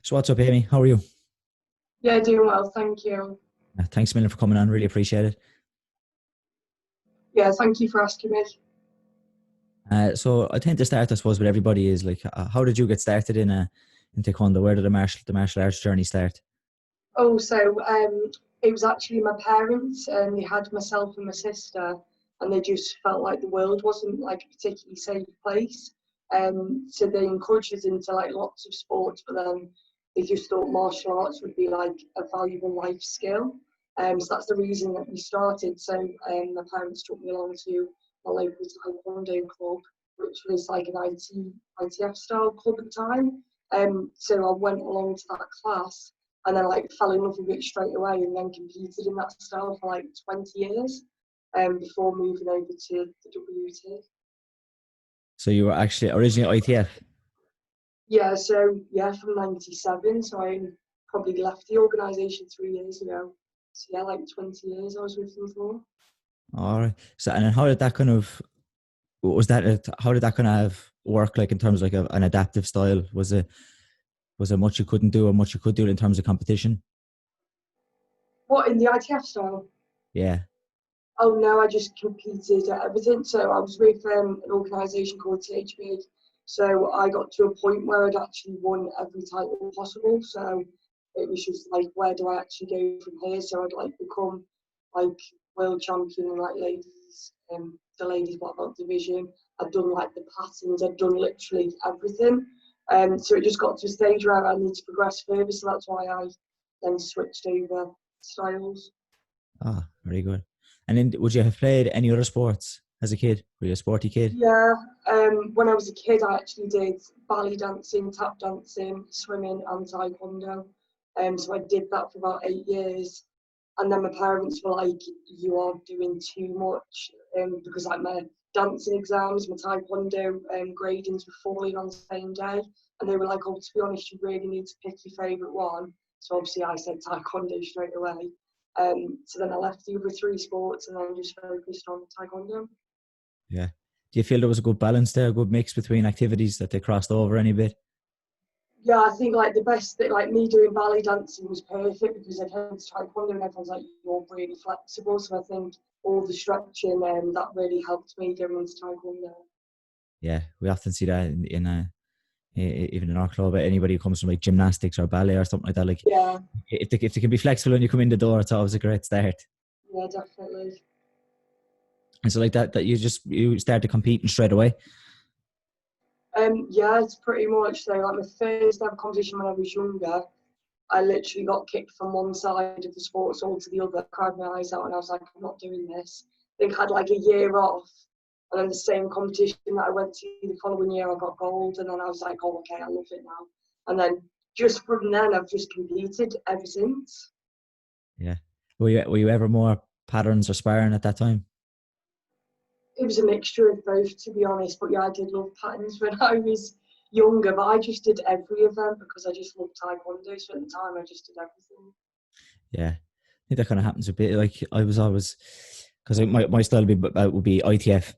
So what's up, Amy? How are you? Yeah, doing well, thank you. Thanks a million for coming on. Really appreciate it. Yeah, thank you for asking me. So I think the start, I suppose, with everybody is like, how did you get started in taekwondo? Where did the martial arts journey start? Oh, so it was actually my parents, and they had myself and my sister, and they just felt like the world wasn't like a particularly safe place. So they encouraged us into like lots of sports, but then they just thought martial arts would be like a valuable life skill. So that's the reason that we started. So my parents took me along to my local taekwondo club, which was like an ITF style club at the time. So I went along to that class and then like fell in love with it straight away and then competed in that style for like 20 years before moving over to the WT. So you were actually originally ITF. Yeah, so yeah, from 97. So I probably left the organisation 3 years ago. So yeah, like 20 years I was with them for. All right. So and then how did that kind of how did that kind of work like in terms of like an adaptive style? Was it much you couldn't do or much you could do in terms of competition? What, in the ITF style? Yeah. Oh no, I just competed at everything. So I was with an organisation called THB. So I got to a point where I'd actually won every title possible. So it was just like, where do I actually go from here? So I'd like become like world champion in like ladies, the ladies black belt division. I'd done like the patterns. I'd done literally everything. So it just got to a stage where I need to progress further. So that's why I then switched over styles. Ah, very good. And then would you have played any other sports as a kid? Were you a sporty kid? Yeah, when I was a kid, I actually did ballet dancing, tap dancing, swimming, and taekwondo. So I did that for about 8 years, and then my parents were like, "You are doing too much," because like my dancing exams, my taekwondo gradings were falling on the same day, and they were like, "Oh, to be honest, you really need to pick your favourite one." So obviously, I said taekwondo straight away. So then I left the other three sports and then just focused on taekwondo. Yeah. Do you feel there was a good balance there, a good mix between activities that they crossed over any bit? Yeah, I think like the best that like me doing ballet dancing was perfect because I came to taekwondo and everyone's like you're really flexible. So I think all the stretching that really helped me going into taekwondo. Yeah, we often see that even in our club. Anybody who comes from like gymnastics or ballet or something like that, like Yeah, if they can be flexible when you come in the door, it's always a great start. yeah, definitely. And so like that you started competing straight away. Yeah, it's pretty much so. Like my first ever competition when I was younger, I literally got kicked from one side of the sports hall to the other, cried my eyes out, and I was like, I'm not doing this. I think I had like a year off, and then the same competition that I went to the following year, I got gold, and then I was like, oh, okay, I love it now. And then just from then, I've just competed ever since. Yeah. Were you ever more patterns or sparring at that time? It was a mixture of both, to be honest. But yeah, I did love patterns when I was younger, but I just did every event because I just loved taekwondo. So at the time, I just did everything. Yeah. I think that kind of happens a bit. Like I was always because my style would be ITF,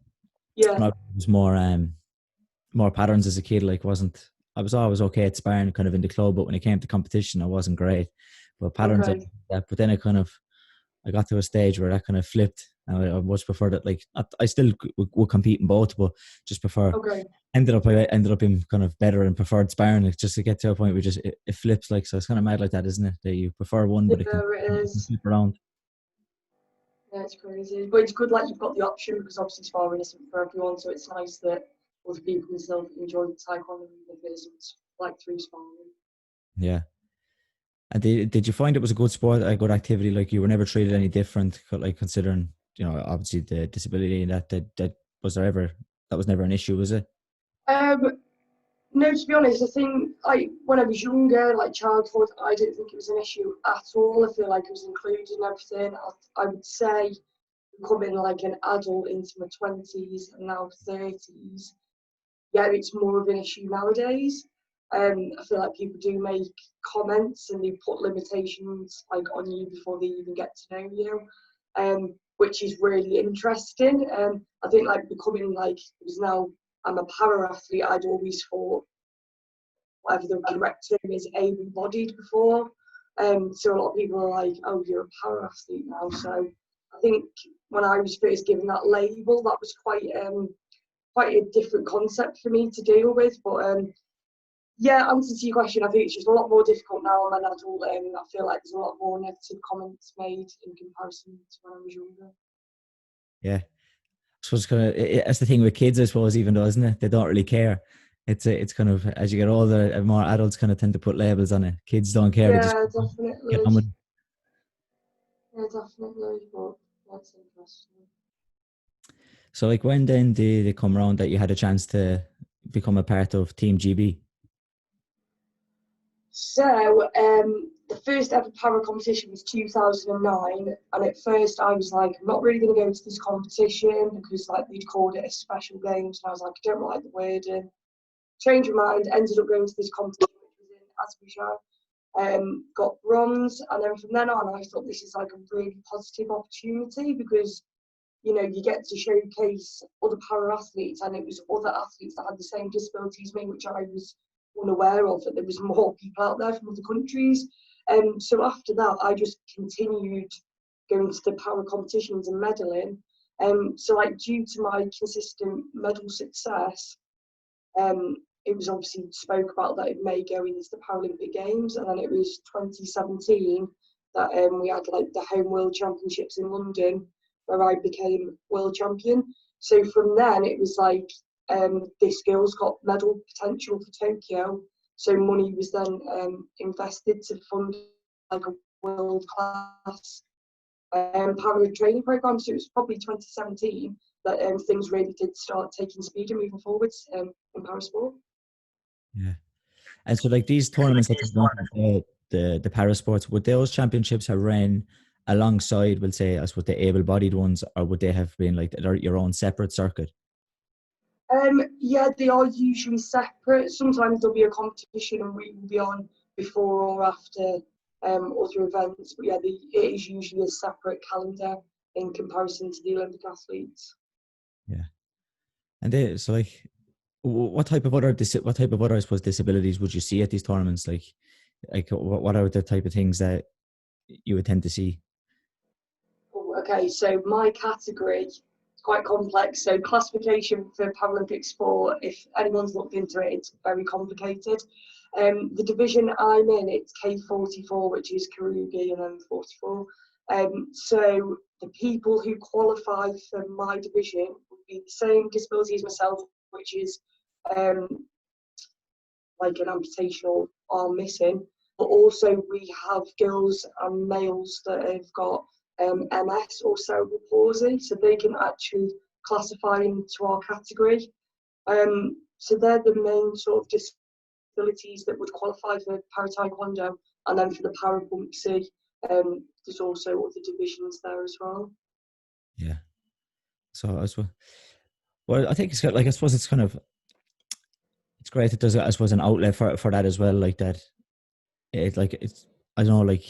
Yeah. and I was more patterns as a kid. Like wasn't I was always okay at sparring kind of in the club, but when it came to competition, I wasn't great. But patterns like Okay. that. But then I got to a stage where that kind of flipped. And I much preferred it. Like I still would compete in both, but just prefer. Okay. I ended up in kind of better and preferred sparring. Like just to get to a point where it flips. Like so, it's kind of mad like that, isn't it? That you prefer one, Yeah, but it it can is. flip around. Yeah, it's crazy. But it's good like you've got the option because obviously sparring isn't for everyone, so it's nice that other people can still enjoy the taekwondo even if it isn't like through sparring. Yeah. And did you find it was a good sport, a good activity? Like you were never treated any different, like considering obviously the disability and that was there ever that was never an issue, was it? Um, no, to be honest, I think like when I was younger, like childhood, I didn't think it was an issue at all. I feel like it was included in everything. I would say becoming like an adult into my 20s and now 30s, yeah, it's more of an issue nowadays. I feel like people do make comments and they put limitations like on you before they even get to know you, which is really interesting. I think like becoming like because now I'm a para athlete, I'd always thought whatever the correct term is, able-bodied before. So a lot of people are like, oh, you're a para-athlete now. So I think when I was first given that label, that was quite a different concept for me to deal with. But yeah, answer to your question, I think it's just a lot more difficult now I'm an adult. I feel like there's a lot more negative comments made in comparison to when I was younger. Yeah. So it's kind of, that's the thing with kids, I suppose, even though, isn't it? They don't really care. It's kind of, as you get older, more adults kind of tend to put labels on it. Kids don't care. They just Yeah, get on with definitely. it. Yeah, definitely. But that's interesting. So like when then did it come around that you had a chance to become a part of Team GB? So, the first ever para competition was 2009, and at first I was like, I'm not really going to go to this competition because like they'd called it a special games, and I was like, I don't like the wording. Changed my mind, ended up going to this competition, which was in Azerbaijan, got bronze, and then from then on I thought this is like a really positive opportunity because you get to showcase other para athletes, and it was other athletes that had the same disabilities as me, which I was unaware of, that there was more people out there from other countries. So after that, I just continued going to the para competitions and medaling. So like due to my consistent medal success, it was obviously spoke about that it may go into the Paralympic Games, and then it was 2017 that we had like the home World Championships in London, where I became world champion. So from then it was like this girl's got medal potential for Tokyo. So money was then invested to fund like a world class para training program. So it was probably 2017 that things really did start taking speed and moving forwards in para sport. Yeah. And so like these tournaments that you've done, the para sports, would those championships have ran alongside, we'll say, as with the able-bodied ones, or would they have been like your own separate circuit? Yeah, they are usually separate. Sometimes there'll be a competition and we will be on before or after other events. But yeah, it is usually a separate calendar in comparison to the Olympic athletes. Yeah. And they, so like, what type of other, I suppose, disabilities would you see at these tournaments? Like what are the type of things that you would tend to see? Okay, so my category is quite complex. So classification for Paralympic sport, if anyone's looked into it, it's very complicated. The division I'm in, it's K44, which is Karugi, and then 44. So the people who qualify for my division would be the same disability as myself, which is um, like an amputation or arm missing. But also we have girls and males that have got MS or cerebral palsy, so they can actually classify into our category. So they're the main sort of disabilities that would qualify for para-taekwondo, and then for the Paralympics, there's also other divisions there as well. Yeah. So I suppose, well, I think it's got, like, I suppose it's kind of, it's great that there's, I suppose, an outlet for that as well. Like that, it's, I don't know, like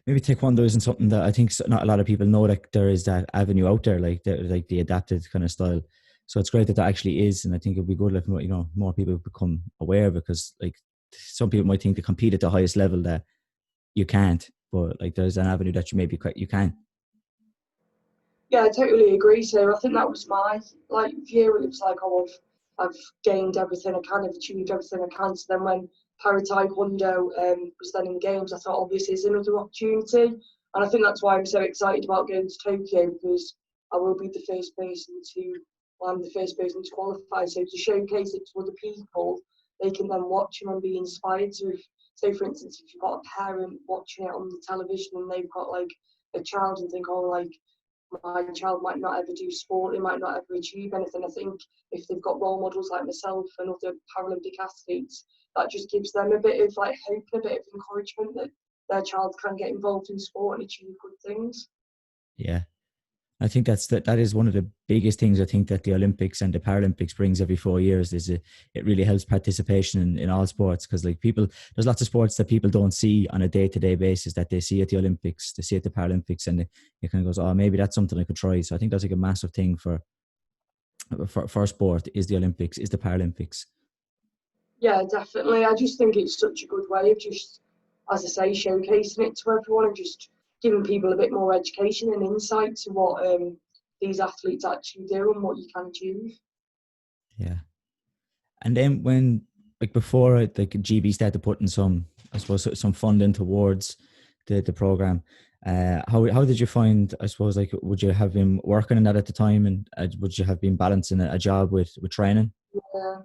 maybe taekwondo isn't something that I think not a lot of people know that there is that avenue out there, like the adapted kind of style. So it's great that that actually is, and I think it'd be good if more people become aware, because like some people might think to compete at the highest level that you can't, but like there's an avenue that you can. Yeah, I totally agree. So I think that was my view. It was like, oh, I've gained everything I can, I've achieved everything I can. So then when para taekwondo was then in the games, I thought, oh, this is another opportunity, and I think that's why I'm so excited about going to Tokyo, because I will be the first person to. Well, I'm the first person to qualify. So to showcase it to other people, they can then watch and be inspired. So for instance, if you've got a parent watching it on the television and they've got like a child and think, oh, like my child might not ever do sport, they might not ever achieve anything. I think if they've got role models like myself and other Paralympic athletes, that just gives them a bit of like hope and a bit of encouragement that their child can get involved in sport and achieve good things. Yeah. I think that is one of the biggest things I think that the Olympics and the Paralympics brings every 4 years is it really helps participation in all sports, because like there's lots of sports that people don't see on a day-to-day basis that they see at the Olympics, they see at the Paralympics, and it kind of goes, oh, maybe that's something I could try. So I think that's like a massive thing for sport is the Olympics, is the Paralympics. Yeah, definitely. I just think it's such a good way of just, as I say, showcasing it to everyone and just giving people a bit more education and insight to what these athletes actually do and what you can achieve. Yeah. And then when, like before, like GB started putting some, I suppose, some funding towards the program, how did you find? I suppose, like, would you have been working on that at the time, and would you have been balancing a job with training? Yeah.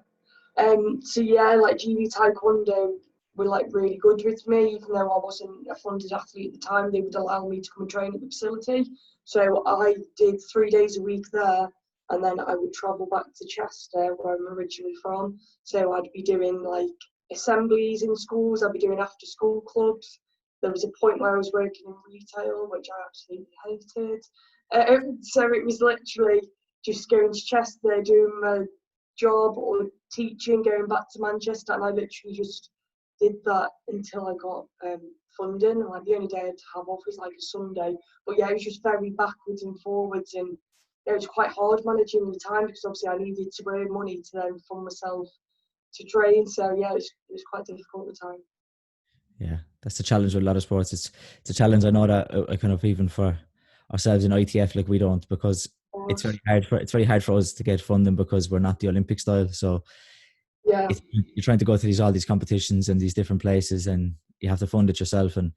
So yeah, like GB Taekwondo were like really good with me, even though I wasn't a funded athlete at the time. They would allow me to come and train at the facility. So I did 3 days a week there, and then I would travel back to Chester, where I'm originally from. So I'd be doing like assemblies in schools. I'd be doing after school clubs. There was a point where I was working in retail, which I absolutely hated. So it was literally just going to Chester, doing my job or teaching, going back to Manchester, and I literally just did that until I got funding. And like the only day I had to have off was like a Sunday. But yeah, it was just very backwards and forwards, and it was quite hard managing the time because obviously I needed to earn money to then fund myself to train. So yeah, it was quite difficult at the time. Yeah, that's the challenge with a lot of sports. It's a challenge. I know that kind of even for ourselves in ITF, like we don't, because it's very hard for us to get funding because we're not the Olympic style. So Yeah, you're trying to go to all these competitions and these different places, and you have to fund it yourself. And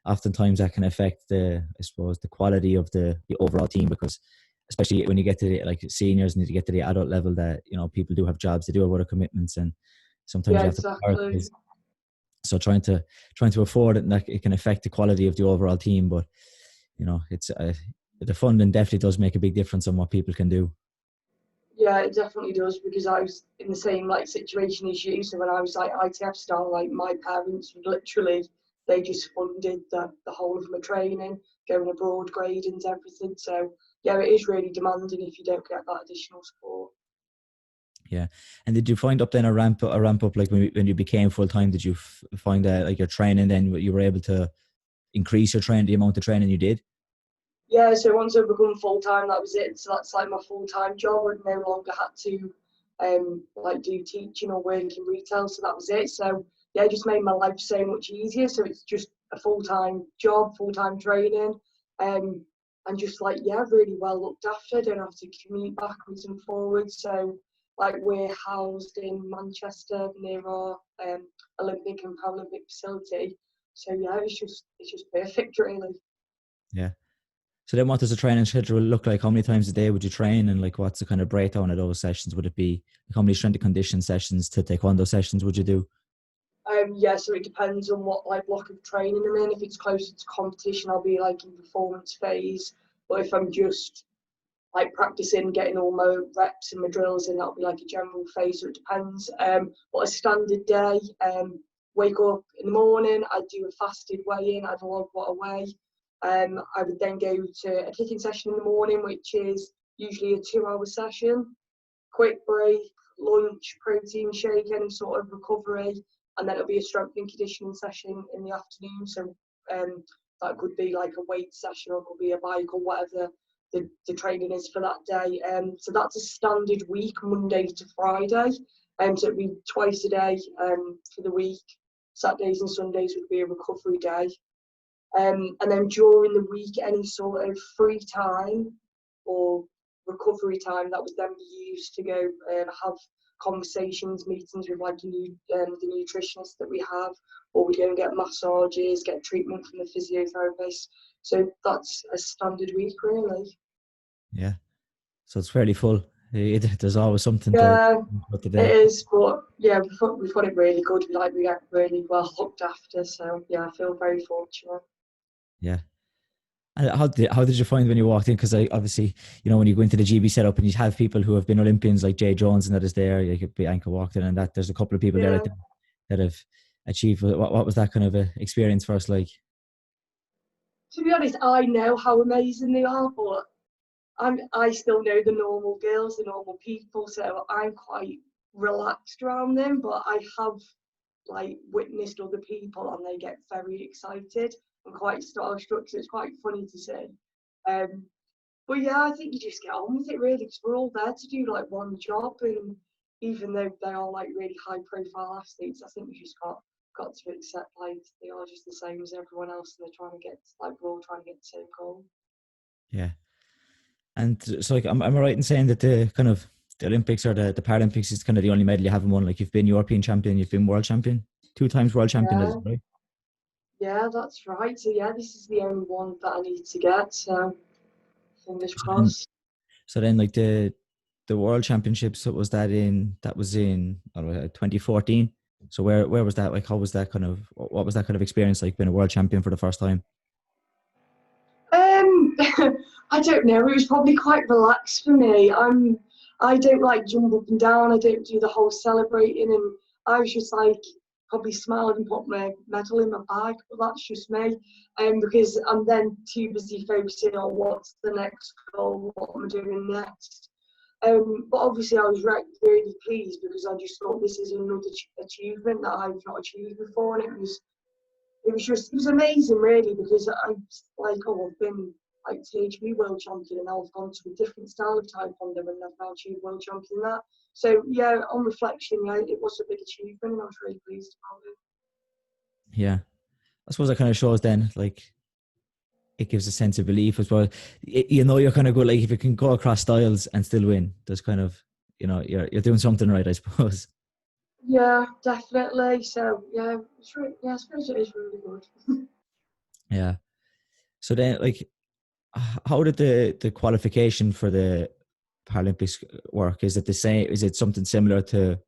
oftentimes that can affect I suppose, the quality of the overall team, because especially when you get to like seniors and you get to the adult level, that people do have jobs, they do have other commitments, and sometimes yeah, you have to exactly. prioritize. So trying to afford it, and that it can affect the quality of the overall team. But it's the funding definitely does make a big difference on what people can do. Yeah, it definitely does because I was in the same like situation as you. So when I was like ITF star, like my parents would literally they just funded the whole of my training, going abroad, gradings, everything. So yeah, it is really demanding if you don't get that additional support. Yeah. And did you find up then a ramp up, like when you became full time? Did you find that like your training, then you were able to increase your training, the amount of training you did? Yeah, so once I become full time, that was it. So that's like my full time job. I no longer had to like do teaching or work in retail. So that was it. So yeah, it just made my life so much easier. So it's just a full time job, full time training, um, and just like yeah, really well looked after. I don't have to commute backwards and forwards. So like we're housed in Manchester near our Olympic and Paralympic facility. So yeah, it's just perfect, really. Yeah. So then what does the training schedule look like? How many times a day would you train, and like what's the kind of breakdown of those sessions? Would it be like how many strength and condition sessions to taekwondo sessions would you do? Yeah, so it depends on what like block of training I'm in. If it's closer to competition, I'll be like in performance phase. But if I'm just like practicing, getting all my reps and my drills in, that'll be like a general phase. So it depends. But a standard day, wake up in the morning, I'd do a fasted weigh-in, I'd log what I weigh. I would then go to a kicking session in the morning, which is usually a 2 hour session, quick break, lunch, protein shake, any sort of recovery, and then it'll be a strength and conditioning session in the afternoon. So um, that could be like a weight session or it could be a bike or whatever the training is for that day. So that's a standard week, Monday to Friday. So it'd be twice a day for the week. Saturdays and Sundays would be a recovery day. And then during the week, any sort of free time or recovery time that would then be used to go and have conversations, meetings with like the nutritionist that we have, or we go and get massages, get treatment from the physiotherapist. So that's a standard week, really. Yeah. So it's fairly full. There's always something to Yeah, put the it day. is, but yeah, we've got it really good. We get really well looked after, so yeah, I feel very fortunate. Yeah. And how did you find when you walked in? Because I obviously, when you go into the GB setup and you have people who have been Olympians like Jay Jones and that is there, like Bianca walked in, and that there's a couple of people there Yeah, that have achieved. What was that kind of a experience for us like? to be honest, I know how amazing they are, but I still know the normal girls, the normal people, so I'm quite relaxed around them. But I have like witnessed other people, and they get very excited and quite starstruck. So it's quite funny to see. Um, but yeah, I think you just get on with it really, because we're all there to do like one job, and even though they are like really high profile athletes, I think we just got to accept like they are just the same as everyone else, and they're trying to get like we're all trying to get the same goal. Yeah. And so, like, am I right in saying that the kind of the Olympics or the Paralympics is kind of the only medal you haven't won? Like, you've been European champion, you've been world champion, 2 times world champion, is Yeah, it right? yeah, that's right. So yeah, this is the only one that I need to get. So fingers So then, crossed. like the world championships, that was in I don't know, 2014. So where was that? Like, how was that kind of, what was that kind of experience like being a world champion for the first time? Um, I don't know. It was probably quite relaxed for me. I don't like jump up and down. I don't do the whole celebrating, and I was just like probably smiled and put my medal in my bag. But that's just me. Because I'm then too busy focusing on what's the next goal, what am I doing next. But obviously I was really pleased because I just thought this is another achievement that I've not achieved before, and it was amazing really, because I'm like, oh, I've been like THB world champion, and now I've gone to a different style of taekwondo and I've now achieved world champion in that. So yeah, on reflection, yeah, it was a big achievement and I was really pleased about it. Yeah, I suppose that kind of shows then, like, it gives a sense of belief as well. You know, you're kind of good, like, if you can go across styles and still win, there's kind of, you know, you're doing something right, I suppose. Yeah, definitely. So yeah, it's really, yeah, I suppose it is really good. Yeah. So then, like, how did the qualification for the Paralympics work? Is it the same? Is it something similar to,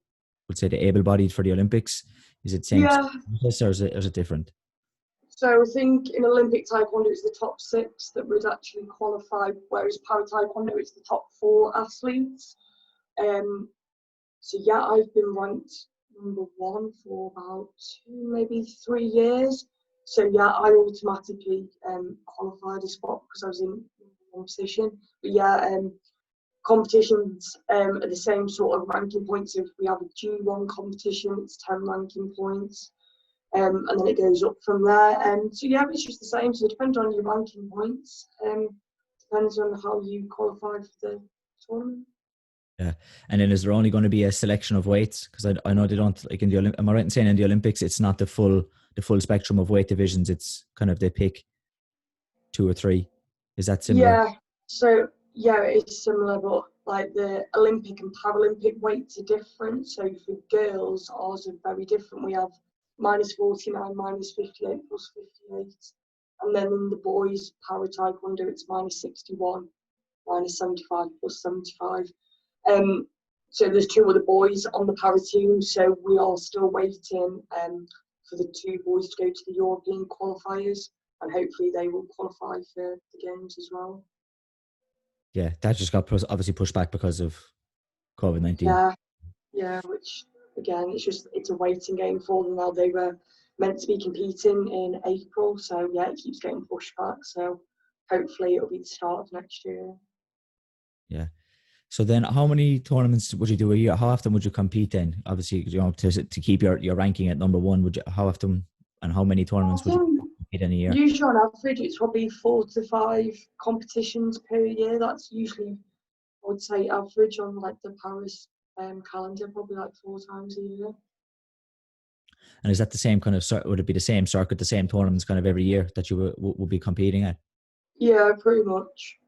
would say, the able-bodied for the Olympics? Is it same Yeah. process, or is it different? So I think in Olympic taekwondo it's the top six that would actually qualify, whereas para taekwondo it's the top four athletes. Um, So yeah, I've been ranked number one for about 2, maybe 3 years. So yeah, I automatically qualified a spot because I was in number one position. But yeah, competitions are the same sort of ranking points. If we have a G1 competition, it's 10 ranking points. And then it goes up from there. So yeah, it's just the same. So it depends on your ranking points. Depends on how you qualify for the tournament. Yeah. And then is there only going to be a selection of weights? Because I know they don't, like, in the am I right in saying in the Olympics it's not the full spectrum of weight divisions? It's kind of, they pick two or three. Is that similar? Yeah, so yeah, it's similar, but like the Olympic and Paralympic weights are different. So for girls, ours are very different. We have -49, -58, +58. And then in the boys, para taekwondo, it's -61, -75, +75. Um, so there's two other boys on the para team, so we are still waiting for the two boys to go to the European qualifiers, and hopefully they will qualify for the games as well. Yeah, that just got obviously pushed back because of COVID-19. Yeah, yeah, which again, it's a waiting game for them now. They were meant to be competing in April, so yeah, it keeps getting pushed back. So hopefully it'll be the start of next year. Yeah. So then, how many tournaments would you do a year? How often would you compete then? Obviously, you know, to keep your ranking at number one, would you? How often and how many I tournaments would you think compete in a year? usually on average it's probably 4 to 5 competitions per year. That's usually, I would say, average on like the Paris calendar, probably like 4 times a year. And is that the same kind of? Would it be the same circuit, the same tournaments, kind of every year that you would be competing at? Yeah, pretty much.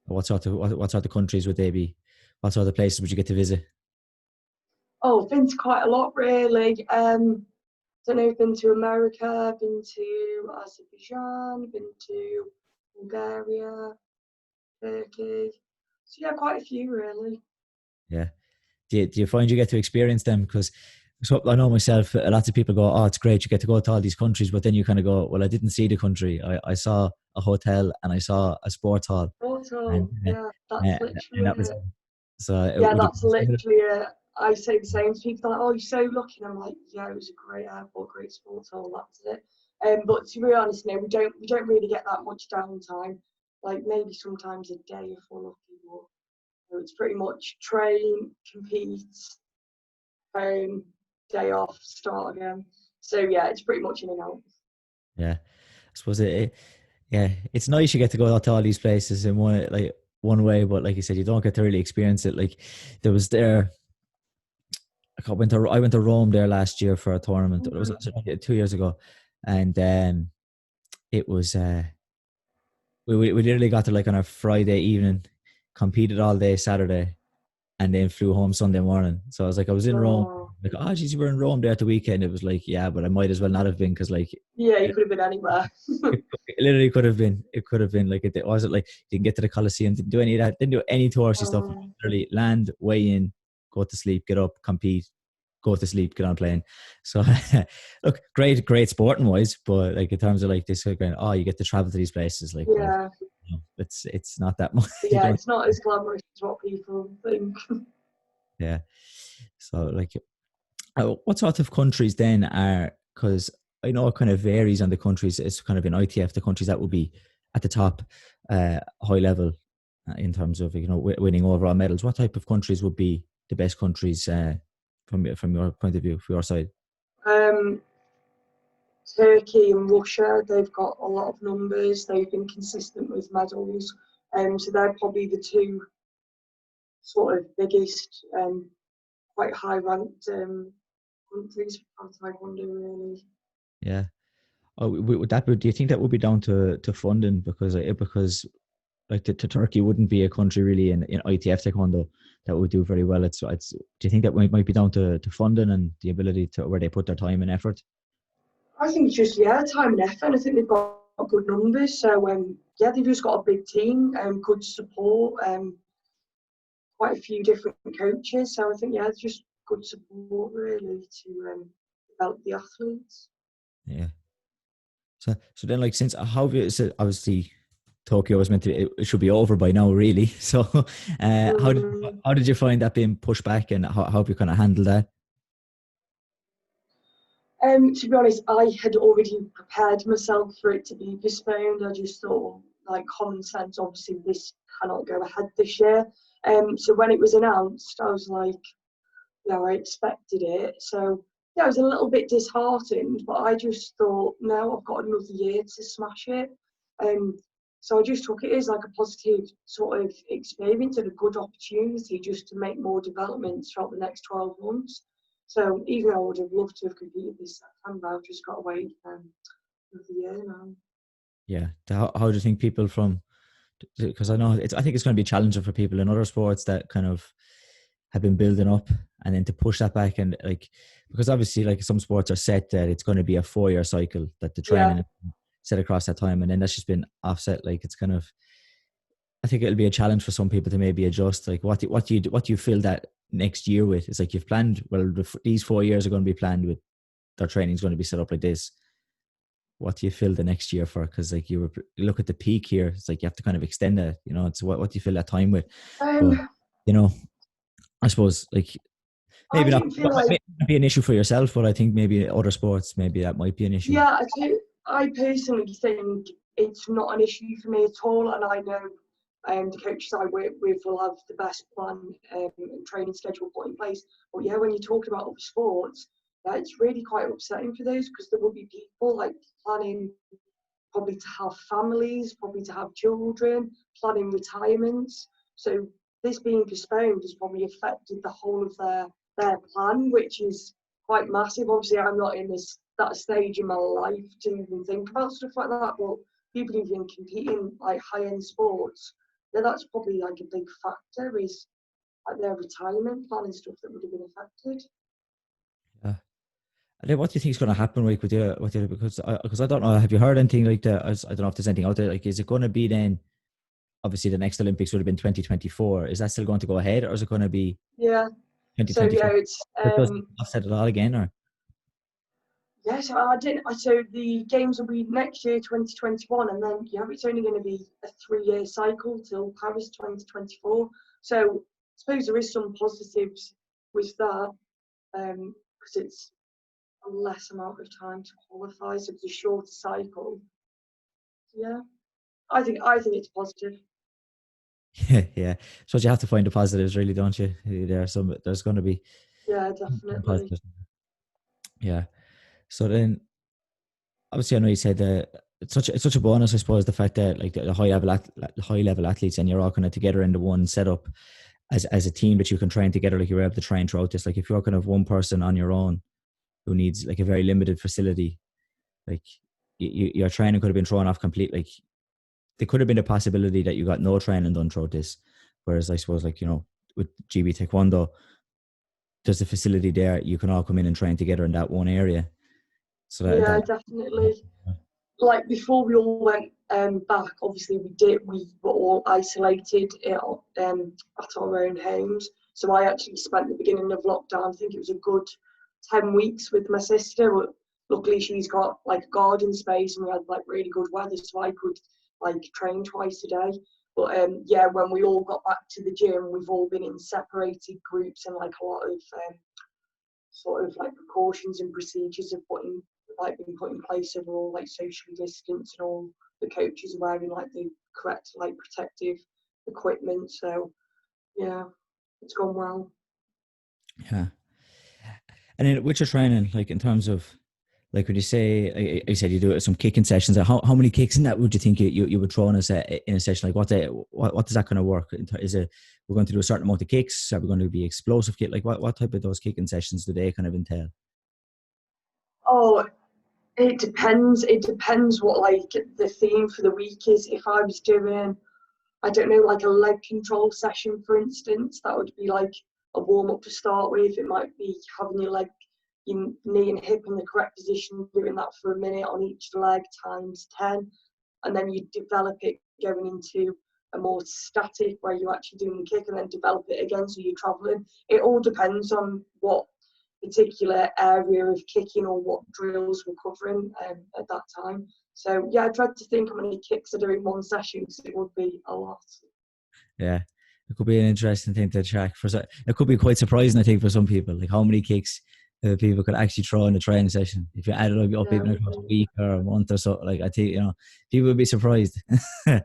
What sort of countries would they be? What sort of places would you get to visit? Oh, I've been to quite a lot really. Don't know, been to America, been to Azerbaijan, been to Bulgaria, Turkey. So yeah, quite a few really. Yeah. Do you find you get to experience them? Because, so I know myself, lots of people go, "Oh, it's great, you get to go to all these countries," but then you kind of go, "Well, I didn't see the country. I saw a hotel and I saw a sports hall, and Portal, uh, yeah, uh, that's and literally that was it. it." So Yeah, would it that's be similar? literally it. I say the same to people, like, oh, you're so lucky. And I'm like, yeah, it was a great airport, great sports hall, that's it. But to be honest, no, we don't really get that much downtime. Like maybe sometimes a day if we're lucky, but it's pretty much train, compete, home, day off, start again. So yeah, it's pretty much in and out. Yeah, I suppose yeah, it's nice you get to go out to all these places in one way, but like you said, you don't get to really experience it. Like there was there. I went to Rome there last year for a tournament. It was Mhm. actually 2 years ago, and it was we literally got to like on a Friday evening, competed all day Saturday, and then flew home Sunday morning. So I was like, I was in Rome. Oh, Like, oh, geez, you were in Rome there at the weekend. It was like, yeah, but I might as well not have been because like yeah, you it, could have been anywhere. it literally could have been. It could have been like it wasn't like didn't get to the Coliseum, didn't do any of that, didn't do any touristy stuff. um, Literally land, weigh in, go to sleep, get up, compete, go to sleep, get on a plane. So look, great sporting wise, but like in terms of like this going, oh, you get to travel to these places, like well, yeah, it's not that much. but You yeah, don't, it's not as glamorous as what people think. yeah. So like, what sort of countries then are? Because I know it kind of varies on the countries. It's kind of in ITF, the countries that would be at the top, high level in terms of winning overall medals. What type of countries would be the best countries from your point of view, from your side? Um, Turkey and Russia, they've got a lot of numbers. They've been consistent with medals, so they're probably the two sort of biggest, quite high ranked countries for Taekwondo, really. Yeah. Oh, would that do you think that would be down to funding because like to Turkey wouldn't be a country really in ITF taekwondo that would do very well. It's do you think that might be down to funding and the ability to where they put their time and effort? I think it's just time and effort. And I think they've got good numbers. So yeah, they've just got a big team, good support, quite a few different coaches. So I think it's just good support really to develop the athletes. Yeah. So then like since how have you so obviously Tokyo was meant to it should be over by now really. So Um, how did you find that being pushed back and how have you kind of handled that? to be honest, I had already prepared myself for it to be postponed. I just thought, like common sense, obviously this cannot go ahead this year. So when it was announced, I was like, yeah, I expected it. So yeah, I was a little bit disheartened, but I just thought, no, I've got another year to smash it. Um, so I just took it as like a positive sort of experience and a good opportunity just to make more developments throughout the next 12 months. So even though I would have loved to have competed this September, I've just got to wait another year now. Yeah. How do you think people from because I know I think it's going to be challenging for people in other sports that kind of have been building up and then to push that back and like because obviously like some sports are set that it's going to be a 4 year cycle that the Yeah. training is set across that time and then that's just been offset like it's kind of I think it'll be a challenge for some people to maybe adjust like what do you fill that next year with it's like you've planned well these 4 years are going to be planned with their training is going to be set up like this what do you fill the next year for because like you look at the peak here it's like you have to kind of extend it it's what do you fill that time with but Um, you know I suppose like I maybe not don't feel like, might not be an issue for yourself, but I think maybe other sports, maybe that might be an issue. yeah, I personally think it's not an issue for me at all, and I know the coaches I work with will have the best plan and training schedule put in place. But yeah, when you talk about other sports, it's really quite upsetting for those because there will be people like planning probably to have families, probably to have children, planning retirements. So this being postponed has probably affected the whole of their plan, which is quite massive. Obviously, I'm not in that stage in my life to even think about stuff like that. But people who've been competing like high-end sports, yeah, that's probably like a big factor is like their retirement plan and stuff that would have been affected. Yeah. And then what do you think is going to happen like with you because I don't know. Have you heard anything like that? I don't know if there's anything out there. Like, is it going to be then? Obviously, the next Olympics would have been 2024. Is that still going to go ahead, or is it going to be Yeah. So yeah, 2025? it's It does offset it all again, or yes, I didn't. So the games will be next year, 2021, and then it's only going to be a 3-year cycle till Paris 2024. So I suppose there is some positives with that because it's a less amount of time to qualify, so it's a shorter cycle. Yeah, I think it's positive. yeah. So you have to find the positives, really, don't you? There's going to be Yeah, some definitely. positives. Yeah. So then obviously I know you said that it's such a bonus, I suppose, the fact that like the high level athletes and you're all kind of together in the one setup. as a team that you can train together, like you're able to train throughout this. Like if you're kind of one person on your own who needs like a very limited facility, like your training could have been thrown off completely. Like there could have been a possibility that you got no training done throughout this. Whereas I suppose, like, you know, with GB Taekwondo, there's a facility there. You can all come in and train together in that one area. So Yeah, definitely. Like before we all went back, obviously we were all isolated at our own homes. So I actually spent the beginning of lockdown, I think it was a good 10 weeks with my sister. But luckily she's got like a garden space and we had like really good weather, so I could like train twice a day. But yeah, when we all got back to the gym, we've all been in separated groups, and like a lot of sort of like precautions and procedures have been put in place, of all like social distance, and all the coaches are wearing like the correct like protective equipment. So yeah, it's gone well. yeah. And then with your training, like in terms of, like when you say, I said you do it some kicking sessions. How many kicks in that would you think you would throw in a session? Like what does that kind of work? Is it we're going to do a certain amount of kicks? Are we going to be explosive kick? Like what type of those kicking sessions do they kind of entail? Oh, it depends. It depends what like the theme for the week is. If I was doing, I don't know, like a leg control session, for instance, that would be like a warm up to start with. It might be having your knee and hip in the correct position, doing that for a minute on each leg times 10. And then you develop it going into a more static where you're actually doing the kick, and then develop it again so you're traveling. It all depends on what particular area of kicking or what drills we're covering at that time. So yeah, I tried to think how many kicks I do in one session, because it would be a lot. Yeah, it could be an interesting thing to track. It could be quite surprising, I think, for some people, like how many kicks people could actually throw in a training session. If you add it up Yeah, even across a week or a month or so, like I think, you know, people would be surprised. yeah,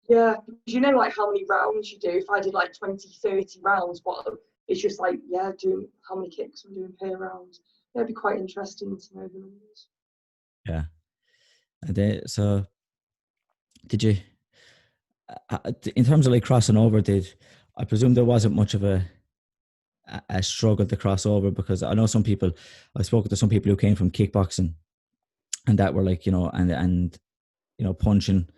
because you know like how many rounds you do. If I did like 20, 30 rounds, but it's just like, yeah, doing how many kicks I'm doing per round. Yeah, it'd be quite interesting to know the numbers. Yeah. And so did you, in terms of like crossing over, I presume there wasn't much of a struggle to cross over? Because I know some people, I spoke to some people who came from kickboxing and that were like, you know, and you know, punching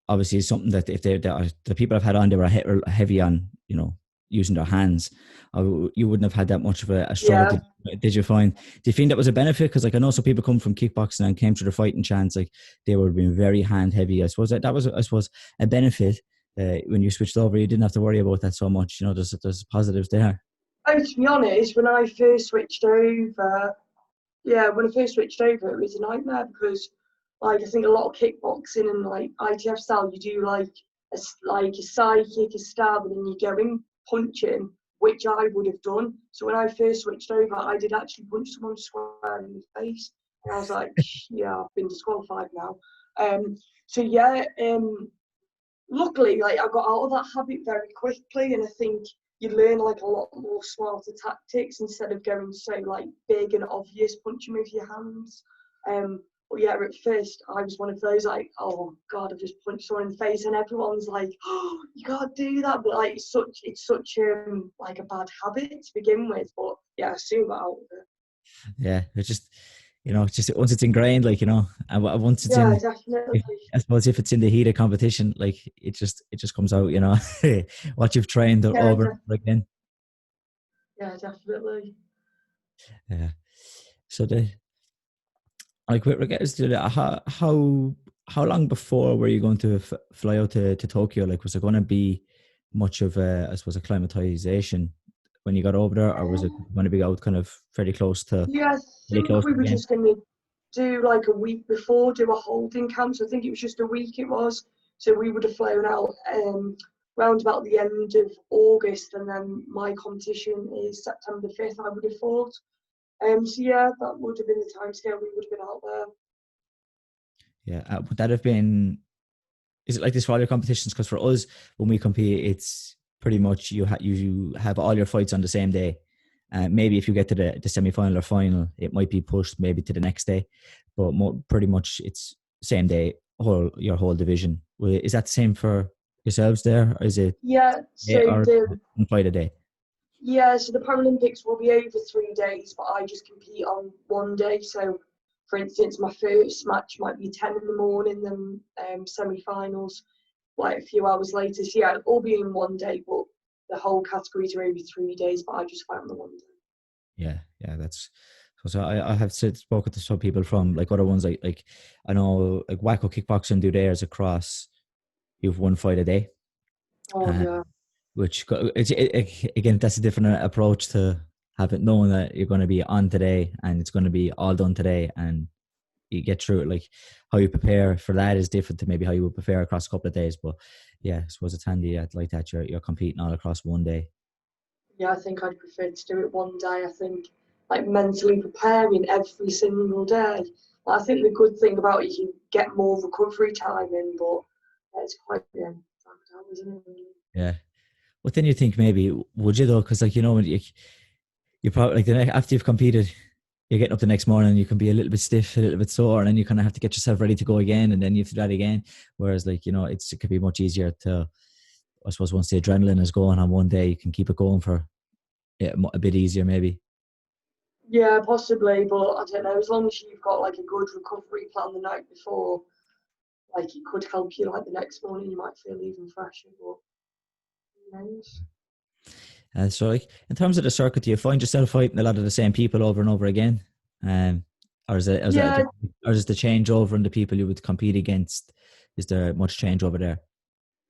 obviously is something that if the people I've had on, they were heavy on, you know, using their hands. You wouldn't have had that much of a struggle. Yeah, Did you find? Do you think that was a benefit? Because like I know some people come from kickboxing and came to the fighting chance, like they were being very hand heavy. I suppose that was, I suppose, a benefit. When you switched over, you didn't have to worry about that so much. You know, there's positives there. oh, to be honest, when I first switched over, yeah, when I first switched over, it was a nightmare, because, like, I think a lot of kickboxing and like ITF style, you do like like a side kick, a stab, and then you go in punching, which I would have done. So when I first switched over, I did actually punch someone square in the face, and I was like, yeah, I've been disqualified now. So yeah, luckily, like I got out of that habit very quickly, and I think you learn like a lot more smarter tactics instead of going so like big and obvious punching with your hands. But yeah, at first I was one of those like, oh god, I've just punched someone in the face, and everyone's like, oh, you can't do that. But like it's such like a bad habit to begin with. But yeah, I soon got out of it. Yeah, it's just, you know, it's just once it's ingrained, like, you know, and once it's Yeah, in, definitely. I suppose if it's in the heat of competition, like it just comes out, you know, what you've trained Yeah, over and over again. yeah, definitely. Yeah. So like with regards to that, how long before were you going to fly out to Tokyo? Like, was it going to be much of a, I suppose, acclimatization when you got over there, or was it going to be out kind of Yeah, I fairly think close we to were the game? just going to do like a week before, do a holding camp. So I think it was just a week it was. So we would have flown out round about the end of August, and then my competition is September 5th, I would have thought. So yeah, that would have been the timescale we would have been out there. Yeah, would that have been? Is it like this for all your competitions? Because for us, when we compete, it's pretty much you have all your fights on the same day. Maybe if you get to the semi final or final, it might be pushed maybe to the next day, but pretty much it's same day your whole division. Is that the same for? yourselves there, or is it Yeah, day so or the one fight a day? yeah, so the Paralympics will be over 3 days, but I just compete on one day. So, for instance, my first match might be 10 in the morning, then semi-finals like a few hours later. So yeah, it'll all be in one day, but the whole categories are over 3 days, but I just fight on the one day. Yeah, yeah, that's because I have spoken to some people from like other ones like I know like Wacko Kickboxing do theirs across. You've one fight a day, Oh uh, yeah. which again that's a different approach to have it knowing that you're going to be on today and it's going to be all done today and you get through it. Like how you prepare for that is different to maybe how you would prepare across a couple of days. But yeah, I suppose it's handy like that. You're competing all across one day. Yeah, I think I'd prefer to do it one day. I think like mentally preparing every single day. I think the good thing about it is you get more recovery time in, but it's quite isn't it? Yeah. But then you think maybe would you though? Because like when you probably like after you've competed, you're getting up the next morning, you can be a little bit stiff, a little bit sore, and then you kind of have to get yourself ready to go again, and then you have to do that again. Whereas like it could be much easier to, I suppose, once the adrenaline is going on one day, you can keep it going for a bit easier maybe. Yeah, possibly, but I don't know. As long as you've got like a good recovery plan the night before, like it could help you. Like the next morning, you might feel even fresher. But who knows? So, like in terms of the circuit, do you find yourself fighting a lot of the same people over and over again, or Yeah, or is the change over in the people you would compete against? Is there much change over there?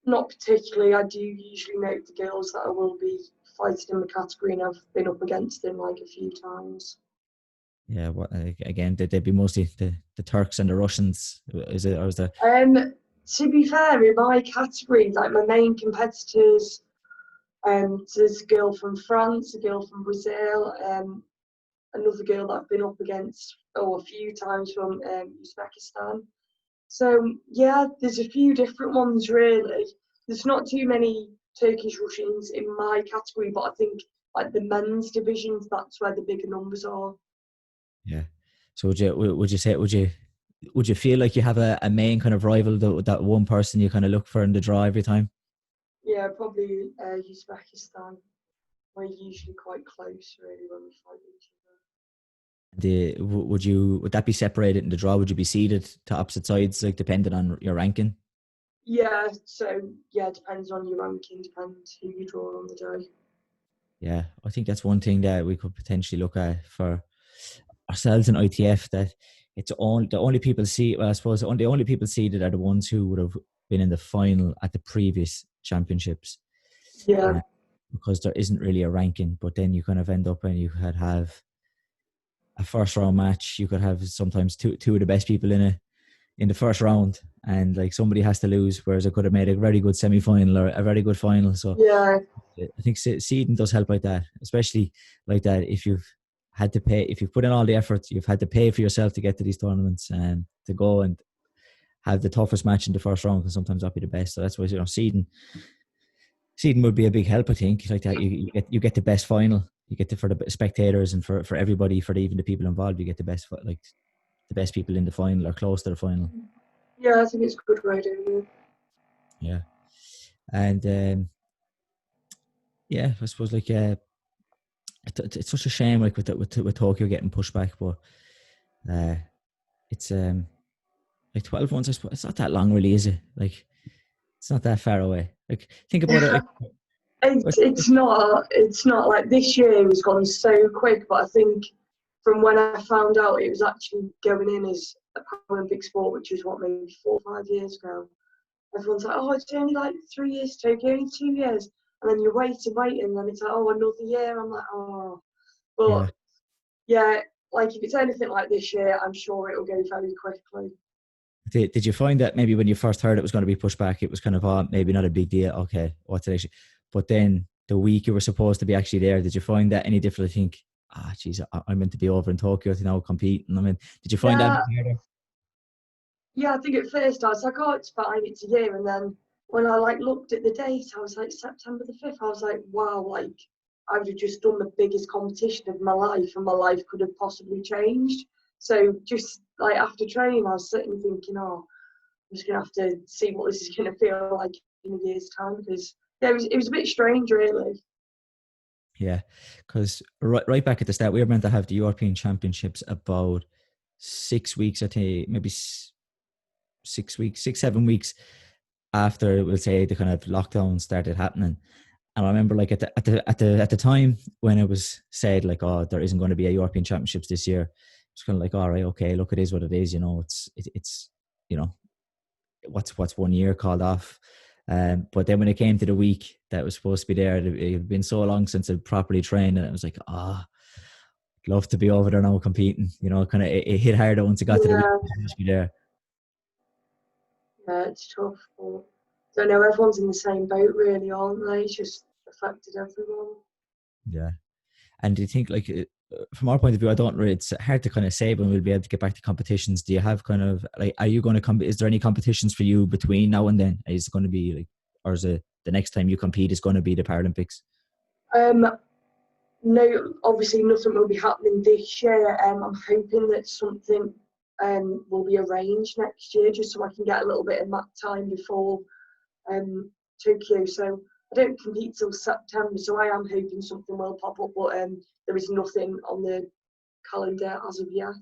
not particularly. I do usually note the girls that I will be fighting in the category, and I've been up against them like a few times. Yeah, what again? They'd be mostly the Turks and the Russians. Is it or is there? To be fair, in my category, like my main competitors, there's a girl from France, a girl from Brazil, another girl that I've been up against a few times from Uzbekistan. So yeah, there's a few different ones really. There's not too many Turkish Russians in my category, but I think like the men's divisions, that's where the bigger numbers are. Yeah. So would you feel like you have a main kind of rival that one person you kind of look for in the draw every time? Yeah, probably Uzbekistan. We're usually quite close really when we fight each other. Would that be separated in the draw? Would you be seeded to opposite sides, like depending on your ranking? Yeah, so yeah, depends on your ranking, depends who you draw on the day. Yeah, I think that's one thing that we could potentially look at for ourselves in ITF. That the only people see. Well, I suppose the only people seeded are the ones who would have been in the final at the previous championships, Yeah, uh, because there isn't really a ranking. But then you kind of end up and you could have a first round match. You could have sometimes two of the best people in the first round, and like somebody has to lose, whereas I could have made a very good semi final or a very good final. So yeah, I think seeding does help like that, especially like that if you've had to pay, if you've put in all the effort, you've had to pay for yourself to get to these tournaments and to go and have the toughest match in the first round can sometimes not be the best. So that's why seeding would be a big help. I think like that you get the best final, you get for the spectators and for everybody, for even the people involved, you get the best like the best people in the final or close to the final. yeah. I think it's a good way of doing it. Yeah, and yeah, I suppose like it's such a shame like with Tokyo getting pushed back, but uh, it's like 12 months. I suppose it's not that long, really, is it? Like it's not that far away. Like think about it. It's not like this year has gone so quick, but I think from when I found out it was actually going in as a Paralympic sport, which is what maybe 4 or 5 years ago. Everyone's like, oh, it's only like 3 years to Tokyo, only 2 years, and then you wait, and then it's like, oh, another year. I'm like, oh, but Yeah. yeah, like if it's anything like this year, I'm sure it'll go very quickly. Did you find that maybe when you first heard it was going to be pushed back, it was kind of maybe not a big deal? Okay, what's it actually? But then the week you were supposed to be actually there, did you find that any different? I think, geez, I'm meant to be over in Tokyo to now compete. And I mean, did you find that Yeah, harder? yeah, I think at first I was like, oh, it's fine, it's a year. And then when I like looked at the date, I was like, September the 5th. I was like, wow, like I would have just done the biggest competition of my life and my life could have possibly changed. So just like after training, I was sitting thinking, oh, I'm just going to have to see what this is going to feel like in a year's time, because yeah, it was a bit strange, really. Yeah, because right back at the start, we were meant to have the European Championships about 6 weeks, I think, maybe 6 weeks, 6, 7 weeks after, we'll say, the kind of lockdown started happening. And I remember, like, at the time when it was said, like, oh, there isn't going to be a European Championships this year, it's kind of like, all right, okay, look, it is what it is. You know, it's you know, what's 1 year called off. But then when it came to the week that was supposed to be there, it had been so long since I'd properly trained, and it was like, love to be over there now competing. You know, kind of it hit harder once it got to the week Yeah, to be there. yeah, it's tough. But I don't know, everyone's in the same boat, really, aren't they? It's just affected everyone. Yeah. And do you think, like, from our point of view, I don't really, it's hard to kind of say when we'll be able to get back to competitions. Do you have kind of, like, are you going to come, is there any competitions for you between now and then? Is it going to be like, or is it the next time you compete is going to be the Paralympics? Um, no, obviously nothing will be happening this year. I'm hoping that something will be arranged next year, just so I can get a little bit of mat time before Tokyo. So I don't compete till September, so I am hoping something will pop up, but there is nothing on the calendar as of yet.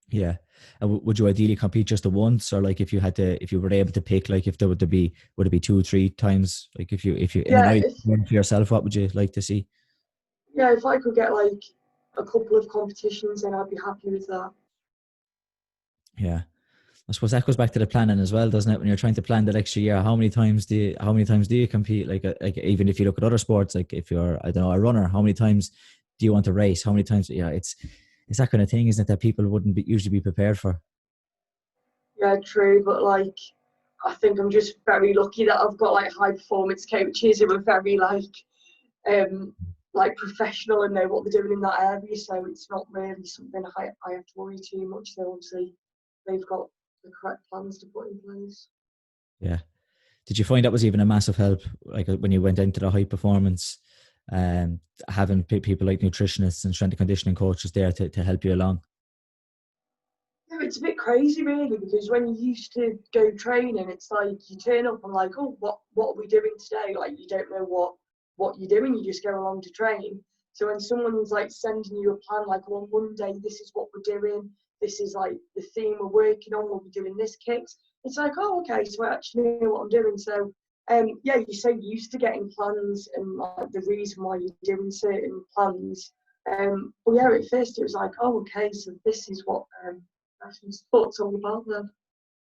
Yeah. And would you ideally compete just the once, or like if you had to, if you were able to pick, like if there would be, would it be 2 or 3 times? Like if you in an Yeah, ideal world for yourself, what would you like to see? if I could get like a couple of competitions, then I'd be happy with that. Yeah. I suppose that goes back to the planning as well, doesn't it? When you're trying to plan the next year, how many times do you compete? Like even if you look at other sports, like if you're, I don't know, a runner, how many times do you want to race? How many times? Yeah, it's that kind of thing, isn't it? That people wouldn't usually be prepared for. Yeah, true, but like I think I'm just very lucky that I've got like high performance coaches who are very um professional and know what they're doing in that area. So it's not really something I have to worry too much. So obviously they've got the correct plans to put in place. Yeah. Did you find that was even a massive help, like when you went into the high performance, having people like nutritionists and strength and conditioning coaches there to help you along? Yeah, it's a bit crazy really, because when you used to go training, it's like you turn up and like, oh, what are we doing today? Like you don't know what you're doing, you just go along to train. So when someone's like sending you a plan, like, oh, on Monday this is what we're doing, this is like the theme we're working on, we'll be doing this kicks. It's like, oh, okay, so I actually know what I'm doing. So yeah, you're so used to getting plans and like the reason why you're doing certain plans. But yeah, at first it was like, oh, okay, so this is what sports all about then.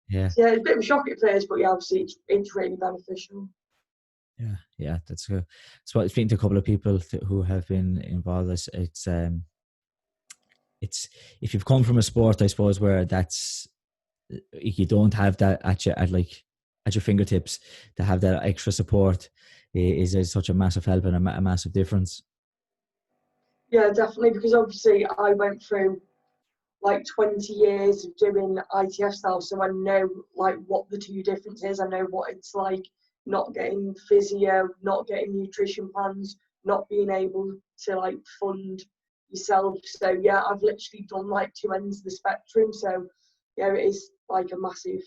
Yeah. So yeah, it's a bit of a shock at first, but yeah, obviously it's really beneficial. Yeah, that's good. So speaking to a couple of people who have been involved, it's if you've come from a sport, I suppose, where that's, you don't have that at your fingertips, to have that extra support is such a massive help and a massive difference. Yeah, definitely, because obviously I went through like 20 years of doing ITF style, so I know like what the two differences. I know what it's like not getting physio, not getting nutrition plans, not being able to like fund yourself. So yeah, I've literally done like two ends of the spectrum. So yeah, it is like a massive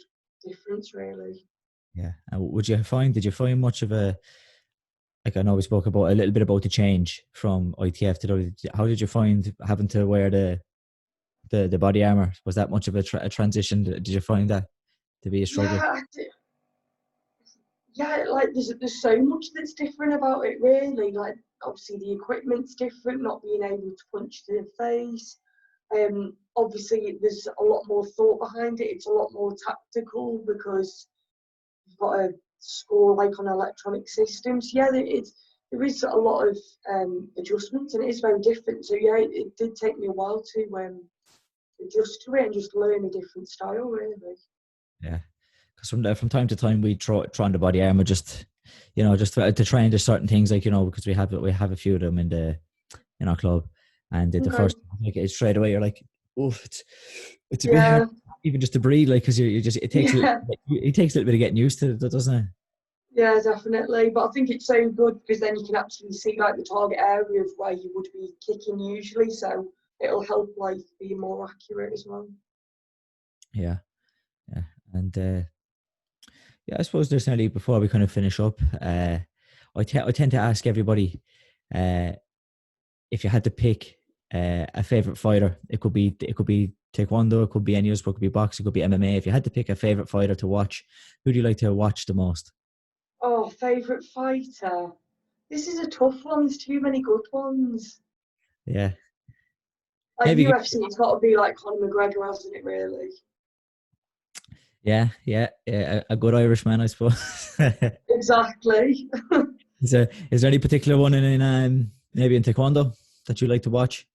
difference, really. Yeah. And did you find much of a, like, I know we spoke about a little bit about the change from ITF to WTF. How did you find having to wear the body armor? Was that much of a transition? Did you find that to be a struggle? Yeah, yeah, like there's so much that's different about it, really. Like obviously the equipment's different, not being able to punch to the face. Obviously there's a lot more thought behind it. It's a lot more tactical because you've got to score like on electronic systems. Yeah, there is a lot of adjustments, and it is very different. So yeah, it did take me a while to adjust to it and just learn a different style, really. Yeah. Because from time to time we try on the body armor, just, just to try and do certain things, like, because we have a few of them in our club, and the Okay. first, like, it's straight away you're like, oh, it's a bit hard Yeah, even just to breathe, like, because you just, yeah. it takes a little bit of getting used to it, doesn't it? Yeah, definitely. But I think it's so good because then you can actually see like the target area of where you would be kicking usually. So it'll help like be more accurate as well. Yeah, yeah, and Yeah, I suppose there's nearly before we kind of finish up. I tend to ask everybody uh, if you had to pick a favorite fighter. It could be taekwondo, it could be any other sport, it could be boxing, it could be MMA. If you had to pick a favorite fighter to watch, who do you like to watch the most? Oh, favourite fighter. This is a tough one. There's too many good ones. Yeah, Like maybe. UFC, it's got to be like Conor McGregor, hasn't it? Really? Yeah, a good Irishman, I suppose. Exactly. Is there any particular one in maybe in taekwondo that you like to watch?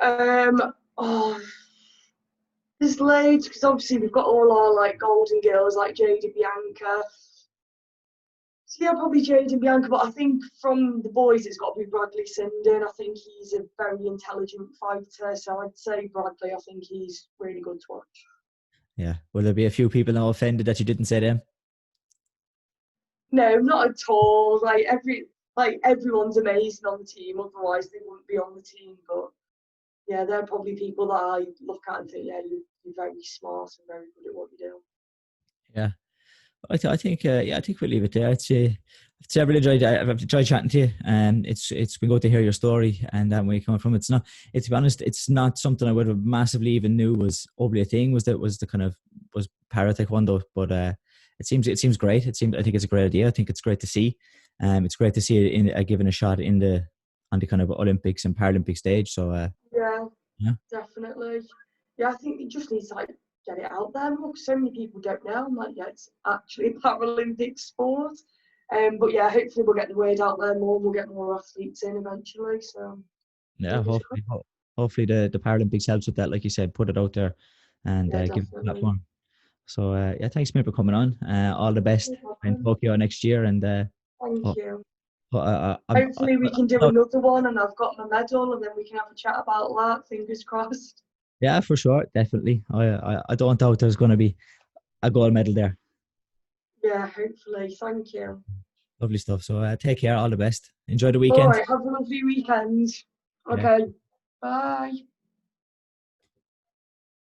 Oh, there's loads because obviously we've got all our like golden girls like Jade and Bianca. So yeah, probably Jade and Bianca, but I think from the boys it's got to be Bradley Sinden. I think he's a very intelligent fighter, so I'd say Bradley. I think he's really good to watch. Yeah, will there be a few people now offended that you didn't say them? No, not at all. Like everyone's amazing on the team. Otherwise, they wouldn't be on the team. But yeah, they're probably people that I look at and think, yeah, you're very smart and very good at what you do. Yeah, I think we'll leave it there. I've really enjoyed. I've enjoyed chatting to you, and it's been good to hear your story and where you're coming from. It's not. To be honest, it's not something I would have massively even knew was probably a thing. Was the kind of was para taekwondo, but it seems great. I think it's a great idea. I think it's great to see. It's great to see it in given a shot in the on the kind of Olympics and Paralympic stage. So Yeah, yeah, definitely. Yeah, I think it just needs to like get it out there more. 'Cause so many people don't know. I'm like, yeah, it's actually a Paralympic sport. But yeah, hopefully we'll get the word out there more. We'll get more athletes in eventually. So yeah. fingers crossed. Hopefully the Paralympics helps with that. Like you said, put it out there and Yeah, give it a definitely. platform. So yeah, thanks mate for coming on. All the best No in problem. Tokyo next year, and Thank you. Hopefully we can do another one and I've got my medal and then we can have a chat about that. Fingers crossed. yeah, for sure, definitely. I don't doubt there's going to be a gold medal there. Yeah, hopefully. Thank you. Lovely stuff. So take care, all the best. Enjoy the All weekend. right, have a lovely weekend. Yeah. Okay, bye.